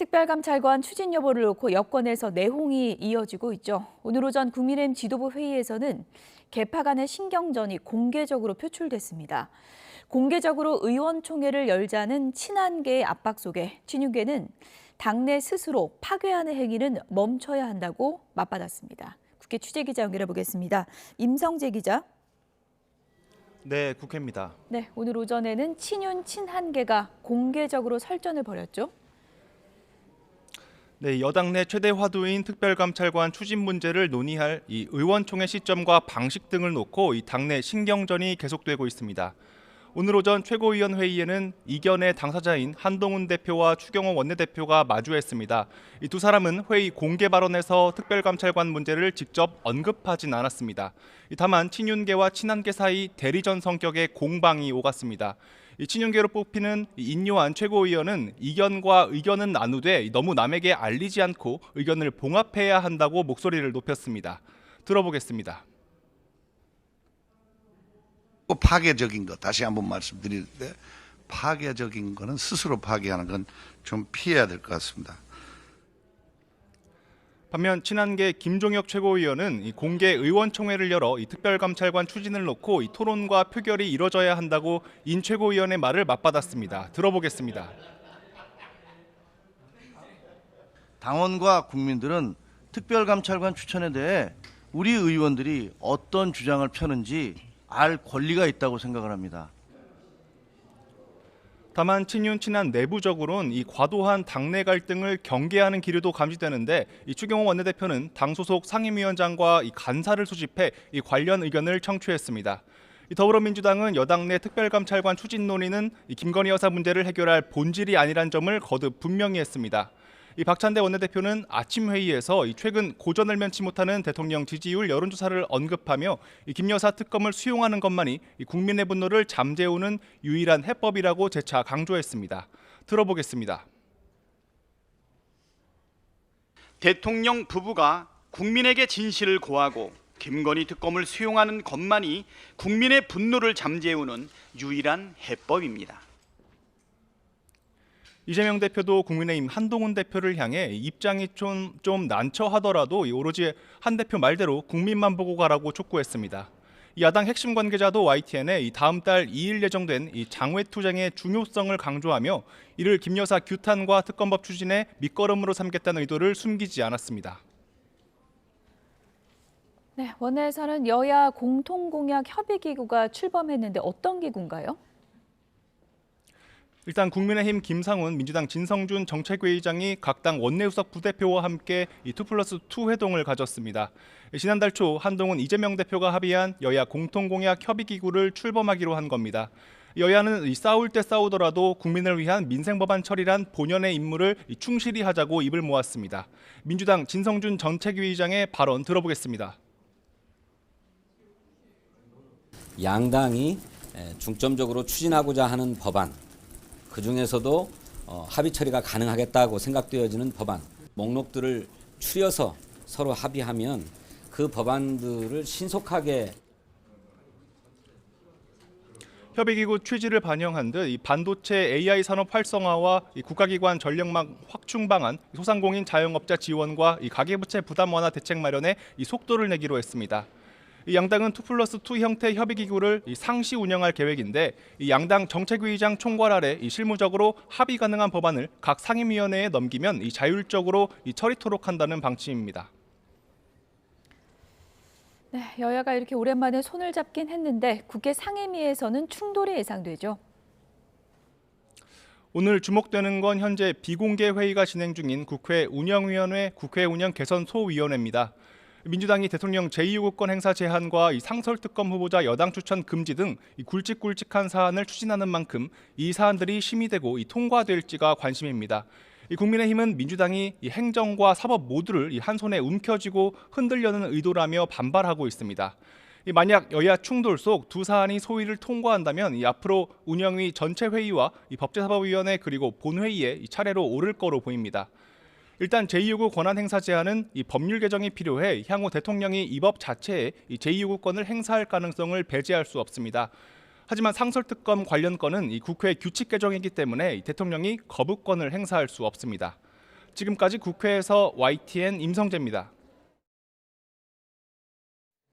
특별감찰관 추진 여부를 놓고 여권에서 내홍이 이어지고 있죠. 오늘 오전 국민의힘 지도부 회의에서는 계파 간의 신경전이 공개적으로 표출됐습니다. 공개적으로 의원총회를 열자는 친한계의 압박 속에 친윤계는 당내 스스로 파괴하는 행위는 멈춰야 한다고 맞받았습니다. 국회 취재기자 연결해 보겠습니다. 임성재 기자. 네, 국회입니다. 네, 오늘 오전에는 친윤 친한계가 공개적으로 설전을 벌였죠. 네, 여당 내 최대 화두인 특별감찰관 추진 문제를 논의할 이 의원총회 시점과 방식 등을 놓고 이 당내 신경전이 계속되고 있습니다. 오늘 오전 최고위원 회의에는 이견의 당사자인 한동훈 대표와 추경호 원내대표가 마주했습니다. 이 두 사람은 회의 공개 발언에서 특별감찰관 문제를 직접 언급하진 않았습니다. 다만 친윤계와 친한계 사이 대리전 성격의 공방이 오갔습니다. 이 친윤계로 뽑히는 인요한 최고위원은 이견과 의견은 나누되 너무 남에게 알리지 않고 의견을 봉합해야 한다고 목소리를 높였습니다. 들어보겠습니다. 파괴적인 것 다시 한번 말씀드리는데 파괴적인 거는 스스로 파괴하는 건 좀 피해야 될 것 같습니다. 반면 친한계 김종혁 최고위원은 이 공개 의원총회를 열어 이 특별감찰관 추진을 놓고 이 토론과 표결이 이뤄져야 한다고 인 최고위원의 말을 맞받았습니다. 들어보겠습니다. 당원과 국민들은 특별감찰관 추천에 대해 우리 의원들이 어떤 주장을 펴는지 알 권리가 있다고 생각을 합니다. 다만 친윤 친한 내부적으로는 이 과도한 당내 갈등을 경계하는 기류도 감지되는데 이 추경호 원내대표는 당 소속 상임위원장과 이 간사를 소집해 이 관련 의견을 청취했습니다. 이 더불어민주당은 여당 내 특별감찰관 추진 논의는 이 김건희 여사 문제를 해결할 본질이 아니란 점을 거듭 분명히 했습니다. 이 박찬대 원내대표는 아침 회의에서 이 최근 고전을 면치 못하는 대통령 지지율 여론조사를 언급하며 이 김 여사 특검을 수용하는 것만이 이 국민의 분노를 잠재우는 유일한 해법이라고 재차 강조했습니다. 들어보겠습니다. 대통령 부부가 국민에게 진실을 고하고 김건희 특검을 수용하는 것만이 국민의 분노를 잠재우는 유일한 해법입니다. 이재명 대표도 국민의힘 한동훈 대표를 향해 입장이 좀 난처하더라도 오로지 한 대표 말대로 국민만 보고 가라고 촉구했습니다. 야당 핵심 관계자도 YTN에 다음 달 2일 예정된 장외투쟁의 중요성을 강조하며 이를 김 여사 규탄과 특검법 추진의 밑거름으로 삼겠다는 의도를 숨기지 않았습니다. 네, 원내에서는 여야 공통공약 협의기구가 출범했는데 어떤 기구인가요? 일단 국민의힘 김상훈, 민주당 진성준 정책회의장이 각 당 원내수석 부대표와 함께 2+2 회동을 가졌습니다. 지난달 초 한동훈, 이재명 대표가 합의한 여야 공통공약 협의기구를 출범하기로 한 겁니다. 여야는 싸울 때 싸우더라도 국민을 위한 민생법안 처리란 본연의 임무를 충실히 하자고 입을 모았습니다. 민주당 진성준 정책위의장의 발언 들어보겠습니다. 양당이 중점적으로 추진하고자 하는 법안, 그중에서도 합의 처리가 가능하겠다고 생각되어지는 법안, 목록들을 추려서 서로 합의하면 그 법안들을 신속하게 협의기구 취지를 반영한 듯 반도체 AI 산업 활성화와 국가기관 전력망 확충 방안, 소상공인 자영업자 지원과 가계부채 부담 완화 대책 마련에 속도를 내기로 했습니다. 양당은 2+2 형태 협의기구를 상시 운영할 계획인데 양당 정책위의장 총괄 아래 실무적으로 합의 가능한 법안을 각 상임위원회에 넘기면 자율적으로 처리토록 한다는 방침입니다. 네, 여야가 이렇게 오랜만에 손을 잡긴 했는데 국회 상임위에서는 충돌이 예상되죠. 오늘 주목되는 건 현재 비공개 회의가 진행 중인 국회 운영위원회 국회 운영 개선 소위원회입니다. 민주당이 대통령 제2요구권 행사 제한과 상설특검 후보자 여당 추천 금지 등 굵직굵직한 사안을 추진하는 만큼 이 사안들이 심의되고 통과될지가 관심입니다. 국민의힘은 민주당이 행정과 사법 모두를 한 손에 움켜쥐고 흔들려는 의도라며 반발하고 있습니다. 만약 여야 충돌 속 두 사안이 소위를 통과한다면 앞으로 운영위 전체 회의와 법제사법위원회 그리고 본회의에 차례로 오를 거로 보입니다. 일단 제2요구 권한 행사 제한은 법률 개정이 필요해 향후 대통령이 이 법 자체에 제2요구권을 행사할 가능성을 배제할 수 없습니다. 하지만 상설특검 관련 건은 국회 규칙 개정이기 때문에 대통령이 거부권을 행사할 수 없습니다. 지금까지 국회에서 YTN 임성재입니다.